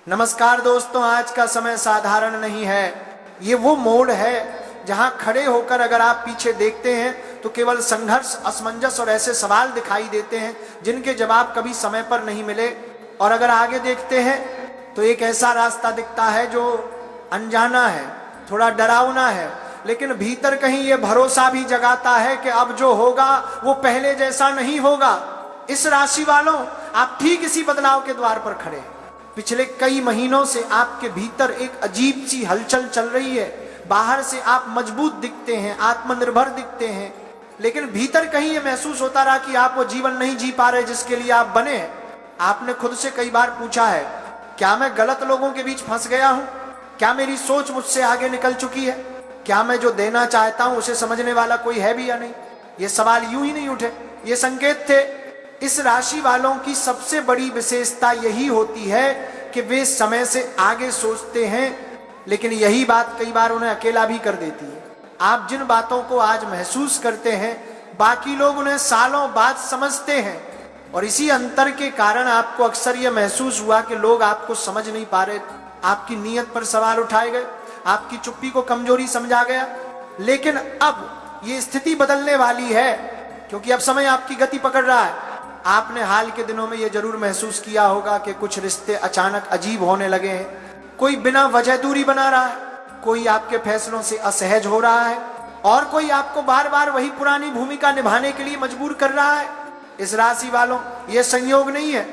नमस्कार दोस्तों, आज का समय साधारण नहीं है। ये वो मोड़ है जहां खड़े होकर अगर आप पीछे देखते हैं तो केवल संघर्ष, असमंजस और ऐसे सवाल दिखाई देते हैं जिनके जवाब कभी समय पर नहीं मिले। और अगर आगे देखते हैं तो एक ऐसा रास्ता दिखता है जो अनजाना है, थोड़ा डरावना है, लेकिन भीतर कहीं ये भरोसा भी जगाता है कि अब जो होगा वो पहले जैसा नहीं होगा। इस राशि वालों, आप ठीक इसी बदलाव के द्वार पर खड़े हैं। पिछले कई महीनों से आपके भीतर एक अजीब सी हलचल चल रही है। बाहर से आप मजबूत दिखते हैं, आत्मनिर्भर दिखते हैं, लेकिन भीतर कहीं ये महसूस होता रहा कि आप वो जीवन नहीं जी पा रहे जिसके लिए आप बने हैं। आपने खुद से कई बार पूछा है, क्या मैं गलत लोगों के बीच फंस गया हूं? क्या मेरी सोच मुझसे आगे निकल चुकी है? क्या मैं जो देना चाहता हूं उसे समझने वाला कोई है भी या नहीं? ये सवाल यूं ही नहीं उठे, ये संकेत थे। इस राशि वालों की सबसे बड़ी विशेषता यही होती है कि वे समय से आगे सोचते हैं, लेकिन यही बात कई बार उन्हें अकेला भी कर देती है। आप जिन बातों को आज महसूस करते हैं, बाकी लोग उन्हें सालों बाद समझते हैं, और इसी अंतर के कारण आपको अक्सर यह महसूस हुआ कि लोग आपको समझ नहीं पा रहे। आपकी नीयत पर सवाल उठाए गए, आपकी चुप्पी को कमजोरी समझा गया। लेकिन अब ये स्थिति बदलने वाली है, क्योंकि अब समय आपकी गति पकड़ रहा है। आपने हाल के दिनों में यह जरूर महसूस किया होगा कि कुछ रिश्ते अचानक अजीब होने लगे हैं। कोई बिना वजह दूरी बना रहा है, कोई आपके फैसलों से असहज हो रहा है, और कोई आपको बार बार वही पुरानी भूमिका निभाने के लिए मजबूर कर रहा है। इस राशि वालों, यह संयोग नहीं है,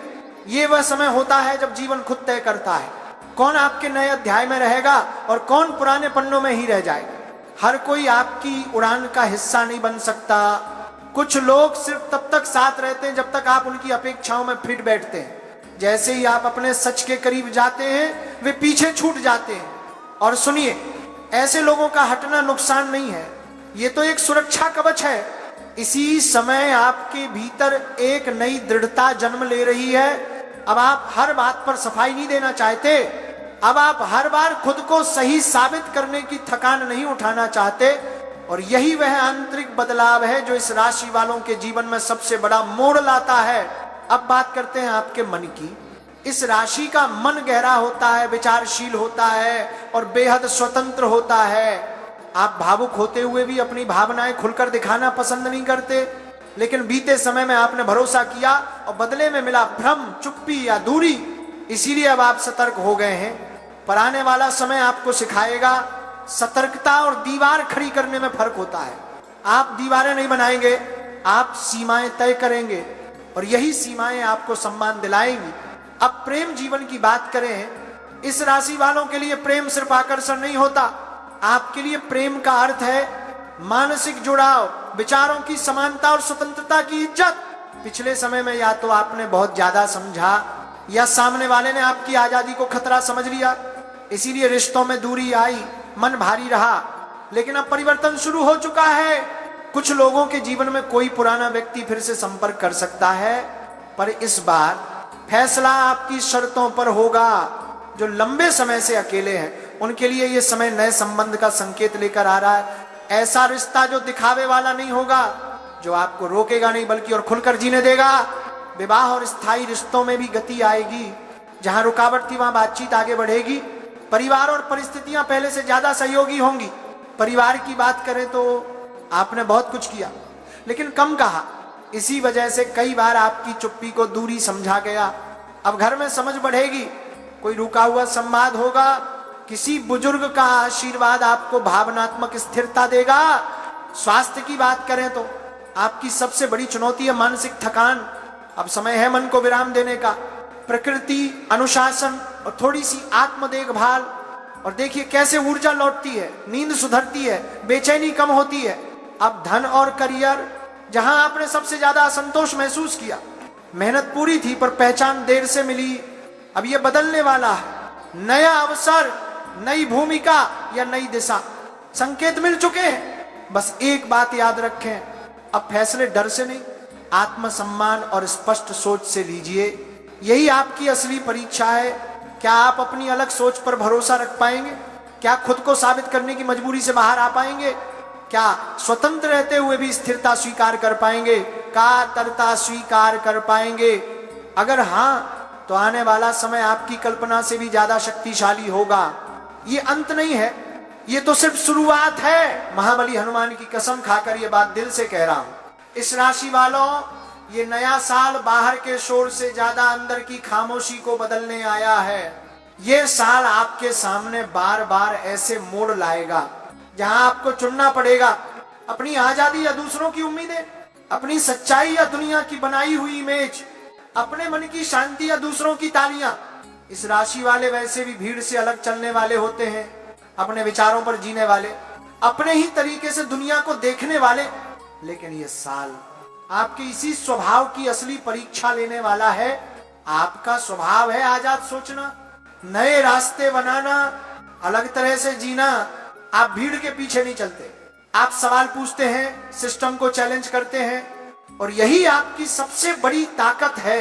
ये वह समय होता है जब जीवन खुद तय करता है कौन आपके नए अध्याय में रहेगा और कौन पुराने पन्नों में ही रह जाएगा। हर कोई आपकी उड़ान का हिस्सा नहीं बन सकता। कुछ लोग सिर्फ तब तक साथ रहते हैं जब तक आप उनकी अपेक्षाओं में फिट बैठते हैं। जैसे ही आप अपने सच के करीब जाते हैं, वे पीछे छूट जाते हैं। और सुनिए, ऐसे लोगों का हटना नुकसान नहीं है, ये तो एक सुरक्षा कवच है। इसी समय आपके भीतर एक नई दृढ़ता जन्म ले रही है। अब आप हर बात पर सफाई नहीं देना चाहते, अब आप हर बार खुद को सही साबित करने की थकान नहीं उठाना चाहते। और यही वह आंतरिक बदलाव है जो इस राशि वालों के जीवन में सबसे बड़ा मोड़ लाता है। अब बात करते हैं आपके मन की। इस राशि का मन गहरा होता है, विचारशील होता है और बेहद स्वतंत्र होता है। आप भावुक होते हुए भी अपनी भावनाएं खुलकर दिखाना पसंद नहीं करते, लेकिन बीते समय में आपने भरोसा किया और बदले में मिला भ्रम, चुप्पी या दूरी। इसीलिए अब आप सतर्क हो गए हैं। पर आने वाला समय आपको सिखाएगा, सतर्कता और दीवार खड़ी करने में फर्क होता है। आप दीवारें नहीं बनाएंगे, आप सीमाएं तय करेंगे, और यही सीमाएं आपको सम्मान दिलाएंगी। अब प्रेम जीवन की बात करें, इस राशि वालों के लिए प्रेम सिर्फ आकर्षण नहीं होता। आपके लिए प्रेम का अर्थ है मानसिक जुड़ाव, विचारों की समानता और स्वतंत्रता की इज्जत। पिछले समय में या तो आपने बहुत ज्यादा समझा या सामने वाले ने आपकी आजादी को खतरा समझ लिया, इसीलिए रिश्तों में दूरी आई, मन भारी रहा। लेकिन अब परिवर्तन शुरू हो चुका है। कुछ लोगों के जीवन में कोई पुराना व्यक्ति फिर से संपर्क कर सकता है, पर इस बार फैसला आपकी शर्तों पर होगा। जो लंबे समय से अकेले हैं, उनके लिए यह समय नए संबंध का संकेत लेकर आ रहा है। ऐसा रिश्ता जो दिखावे वाला नहीं होगा, जो आपको रोकेगा नहीं बल्कि और खुलकर जीने देगा। विवाह और स्थायी रिश्तों में भी गति आएगी। जहां रुकावट थी वहां बातचीत आगे बढ़ेगी। परिवार और परिस्थितियां पहले से ज्यादा सहयोगी होंगी। परिवार की बात करें तो आपने बहुत कुछ किया, लेकिन कम कहा। इसी वजह से कई बार आपकी चुप्पी को दूरी समझा गया। अब घर में समझ बढ़ेगी, कोई रुका हुआ संवाद होगा, किसी बुजुर्ग का आशीर्वाद आपको भावनात्मक स्थिरता देगा। स्वास्थ्य की बात करें तो आपकी सबसे बड़ी चुनौती है मानसिक थकान। अब समय है मन को विराम देने का। प्रकृति, अनुशासन और थोड़ी सी आत्म देखभाल, और देखिए कैसे ऊर्जा लौटती है, नींद सुधरती है, बेचैनी कम होती है। अब धन और करियर, जहां आपने सबसे ज्यादा असंतोष महसूस किया, मेहनत पूरी थी पर पहचान देर से मिली, अब यह बदलने वाला है। नया अवसर, नई भूमिका या नई दिशा, संकेत मिल चुके हैं। बस एक बात याद रखें, अब फैसले डर से नहीं, आत्मसम्मान और स्पष्ट सोच से लीजिए। यही आपकी असली परीक्षा है। क्या आप अपनी अलग सोच पर भरोसा रख पाएंगे? क्या खुद को साबित करने की मजबूरी से बाहर आ पाएंगे? क्या स्वतंत्र रहते हुए भी स्थिरता स्वीकार कर पाएंगे, कातरता स्वीकार कर पाएंगे? अगर हाँ, तो आने वाला समय आपकी कल्पना से भी ज्यादा शक्तिशाली होगा। ये अंत नहीं है, ये तो सिर्फ शुरुआत है। महाबली हनुमान की कसम खाकर ये बात दिल से कह रहा हूं। इस राशि वालों, ये नया साल बाहर के शोर से ज्यादा अंदर की खामोशी को बदलने आया है। ये साल आपके सामने बार बार ऐसे मोड़ लाएगा जहां आपको चुनना पड़ेगा, अपनी आजादी या दूसरों की उम्मीदें, अपनी सच्चाई या दुनिया की बनाई हुई इमेज, अपने मन की शांति या दूसरों की तालियां। इस राशि वाले वैसे भी भीड़ से अलग चलने वाले होते हैं, अपने विचारों पर जीने वाले, अपने ही तरीके से दुनिया को देखने वाले। लेकिन ये साल आपके इसी स्वभाव की असली परीक्षा लेने वाला है। आपका स्वभाव है आजाद सोचना, नए रास्ते बनाना, अलग तरह से जीना। आप भीड़ के पीछे नहीं चलते, आप सवाल पूछते हैं, सिस्टम को चैलेंज करते हैं, और यही आपकी सबसे बड़ी ताकत है।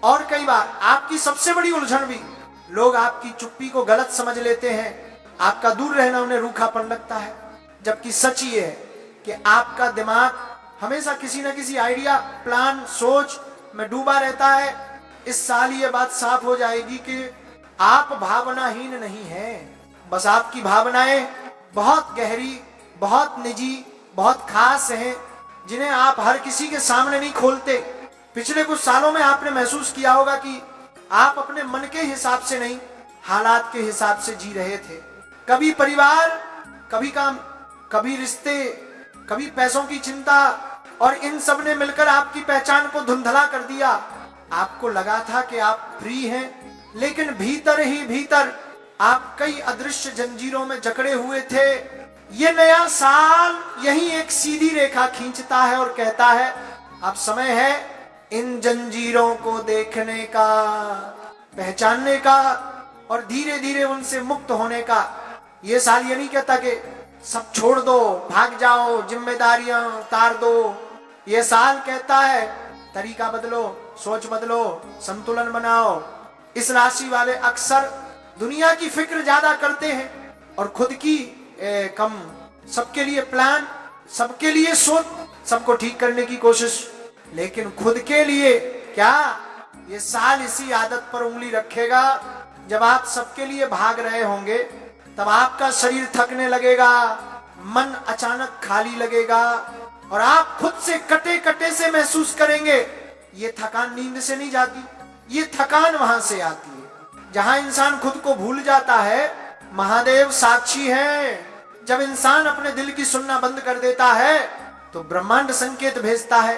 और कई बार आपकी सबसे बड़ी उलझन भी, लोग आपकी चुप्पी को गलत समझ लेते हैं, आपका दूर रहना उन्हें रूखापन लगता है। जबकि सच ये है कि आपका दिमाग हमेशा किसी न किसी आइडिया, प्लान, सोच में डूबा रहता है। इस साल ये बात साफ हो जाएगी कि आप भावनाहीन नहीं हैं, बस आपकी भावनाएं बहुत गहरी, बहुत निजी, बहुत खास हैं, जिन्हें आप हर किसी के सामने नहीं खोलते। पिछले कुछ सालों में आपने महसूस किया होगा कि आप अपने मन के हिसाब से नहीं, हालात के हिसाब से जी रहे थे। कभी परिवार, कभी काम, कभी रिश्ते, कभी पैसों की चिंता, और इन सब ने मिलकर आपकी पहचान को धुंधला कर दिया। आपको लगा था कि आप फ्री हैं, लेकिन भीतर ही भीतर आप कई अदृश्य जंजीरों में जकड़े हुए थे। ये नया साल यही एक सीधी रेखा खींचता है और कहता है, अब समय है इन जंजीरों को देखने का, पहचानने का, और धीरे धीरे उनसे मुक्त होने का। ये साल ये नहीं कहता कि सब छोड़ दो, भाग जाओ, जिम्मेदारियां उतार दो। ये साल कहता है तरीका बदलो, सोच बदलो, संतुलन बनाओ। इस राशि वाले अक्सर दुनिया की फिक्र ज्यादा करते हैं और खुद की कम। सबके लिए प्लान, सबके लिए सोच, सबको ठीक करने की कोशिश, लेकिन खुद के लिए क्या? ये साल इसी आदत पर उंगली रखेगा। जब आप सबके लिए भाग रहे होंगे, तब आपका शरीर थकने लगेगा, मन अचानक खाली लगेगा, और आप खुद से कटे कटे से महसूस करेंगे। ये थकान नींद से नहीं जाती, ये थकान वहां से आती है जहां इंसान खुद को भूल जाता है। महादेव साक्षी हैं। जब इंसान अपने दिल की सुनना बंद कर देता है तो ब्रह्मांड संकेत भेजता है,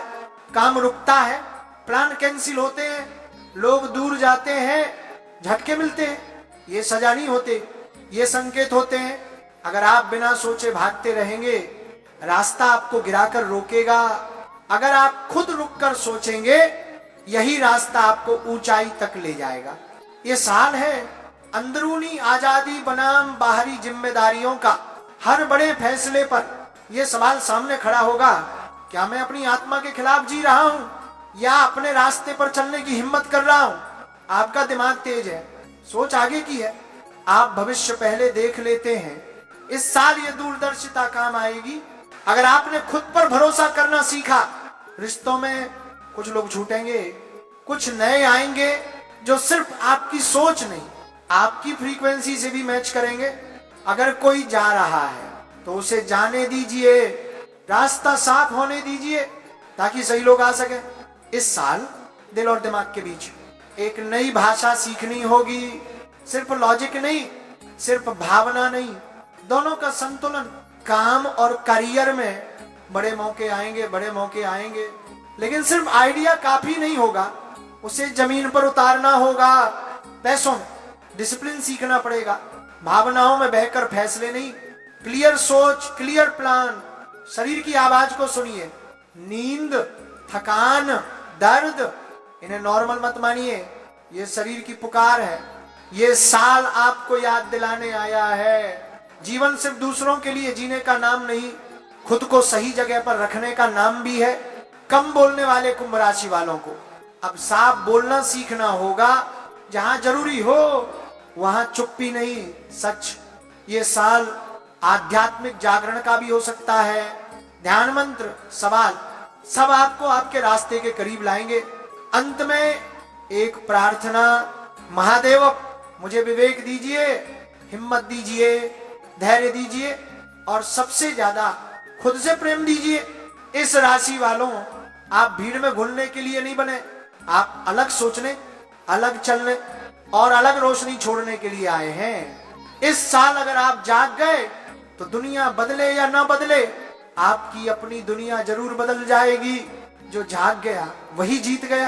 काम रुकता है, प्लान कैंसिल होते हैं, लोग दूर जाते हैं, झटके मिलते हैं। ये सजा नहीं होते, ये संकेत होते हैं। अगर आप बिना सोचे भागते रहेंगे, रास्ता आपको गिराकर रोकेगा। अगर आप खुद रुककर सोचेंगे, यही रास्ता आपको ऊंचाई तक ले जाएगा। ये साल है अंदरूनी आजादी बनाम बाहरी जिम्मेदारियों का। हर बड़े फैसले पर यह सवाल सामने खड़ा होगा, क्या मैं अपनी आत्मा के खिलाफ जी रहा हूं या अपने रास्ते पर चलने की हिम्मत कर रहा हूं? आपका दिमाग तेज है, सोच आगे की है, आप भविष्य पहले देख लेते हैं। इस साल ये दूरदर्शिता काम आएगी। अगर आपने खुद पर भरोसा करना सीखा, रिश्तों में कुछ लोग छूटेंगे, कुछ नए आएंगे जो सिर्फ आपकी सोच नहीं, आपकी फ्रीक्वेंसी से भी मैच करेंगे। अगर कोई जा रहा है तो उसे जाने दीजिए, रास्ता साफ होने दीजिए ताकि सही लोग आ सके। इस साल दिल और दिमाग के बीच एक नई भाषा सीखनी होगी। सिर्फ लॉजिक नहीं, सिर्फ भावना नहीं, दोनों का संतुलन। काम और करियर में बड़े मौके आएंगे, बड़े मौके आएंगे, लेकिन सिर्फ आइडिया काफी नहीं होगा, उसे जमीन पर उतारना होगा। पैसों में डिसिप्लिन सीखना पड़ेगा, भावनाओं में बहकर फैसले नहीं, क्लियर सोच, क्लियर प्लान। शरीर की आवाज को सुनिए, नींद, थकान, दर्द, इन्हें नॉर्मल मत मानिए, ये शरीर की पुकार है। ये साल आपको याद दिलाने आया है, जीवन सिर्फ दूसरों के लिए जीने का नाम नहीं, खुद को सही जगह पर रखने का नाम भी है। कम बोलने वाले कुंभ राशि वालों को अब साफ बोलना सीखना होगा। जहां जरूरी हो वहां चुप्पी नहीं, सच। ये साल आध्यात्मिक जागरण का भी हो सकता है। ध्यान मंत्र, सवाल, सब आपको आपके रास्ते के करीब लाएंगे। अंत में एक प्रार्थना, महादेव मुझे विवेक दीजिए, हिम्मत दीजिए, धैर्य दीजिए और सबसे ज्यादा खुद से प्रेम दीजिए। इस राशि वालों, आप भीड़ में घुलने के लिए नहीं बने, आप अलग सोचने, अलग चलने और अलग रोशनी छोड़ने के लिए आए हैं। इस साल अगर आप जाग गए तो दुनिया बदले या ना बदले, आपकी अपनी दुनिया जरूर बदल जाएगी। जो जाग गया वही जीत गया।